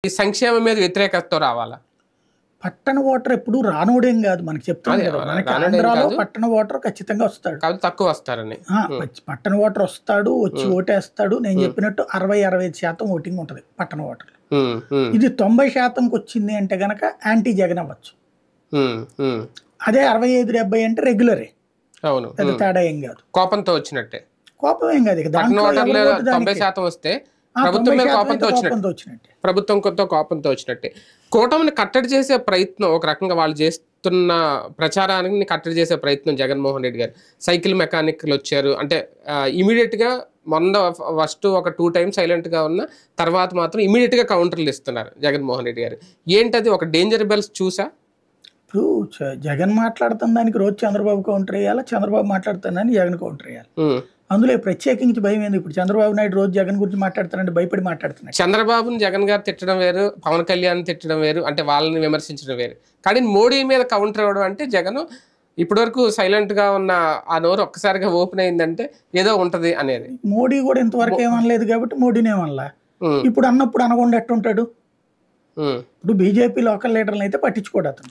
ఈ సంక్షేమం మీద వ్యతిరేకతతో రావాలా? పట్టణ ఓటర్ ఎప్పుడు రానోడేం కాదు, మనకి చెప్తాను కదా, మనకి ఆంధ్రాలో పట్టణ ఓటర్ ఖచ్చితంగా వస్తాడు, తక్కువ వస్తారని. పట్టణ ఓటర్ వస్తాడు, వచ్చి ఓటేస్తాడు. నేను చెప్పినట్టు 60-65% ఓటింగ్ ఉంటది పట్టణ ఓటర్. ఇది 90%కి వచ్చింది అంటే గనక యాంటీ జగన్ అవ్వచ్చు. అదే 65-70 అంటే రెగ్యులరే. అవును, పెద్ద తేడా ఏం కాదు. కోపంతో వచ్చినట్టే. కోపం ఏం కాదు. 90% వస్తే ప్రభుత్వం మీద కోపంతో వచ్చినట్టే. కూటమిని కట్టడి చేసే ప్రయత్నం, ఒక రకంగా వాళ్ళు చేస్తున్న ప్రచారాన్ని కట్టడి చేసే ప్రయత్నం జగన్మోహన్ రెడ్డి గారు. సైకిల్ మెకానిక్లు వచ్చారు అంటే ఇమీడియట్ గా మొన్న ఫస్ట్ ఒక 2 times సైలెంట్ గా ఉన్న తర్వాత మాత్రం ఇమీడియట్ గా కౌంటర్లు ఇస్తున్నారు జగన్మోహన్ రెడ్డి గారు. ఏంటది, ఒక డేంజర్ బెల్స్ చూసా? ఇప్పుడు జగన్ మాట్లాడుతున్న దానికి రోజు చంద్రబాబు కౌంటర్ వేయాలి, చంద్రబాబు మాట్లాడుతున్నాను జగన్ కౌంటర్ వేయాలి. అందులో ప్రత్యేకించి భయం ఏంది? ఇప్పుడు చంద్రబాబు నాయుడు రోజు జగన్ గురించి మాట్లాడుతారంటే భయపడి మాట్లాడుతున్నాడు. చంద్రబాబుని జగన్ గారు తిట్టడం వేరు, పవన్ కళ్యాణ్ తిట్టడం వేరు, అంటే వాళ్ళని విమర్శించడం వేరు. కానీ మోడీ మీద కౌంటర్ ఇవ్వడం అంటే జగన్ ఇప్పటివరకు సైలెంట్ గా ఉన్న ఆ నోరు ఒక్కసారిగా ఓపెన్ అయిందంటే ఏదో ఉంటది అనేది. మోడీ కూడా ఇంతవరకు ఏమనలేదు కాబట్టి మోడీని ఏమనలా. ఇప్పుడు అన్నప్పుడు అనకుండా ఎట్టుంటాడు? ఇప్పుడు బీజేపీ లోకల్ లీడర్లు అయితే పట్టించుకోడు అతను.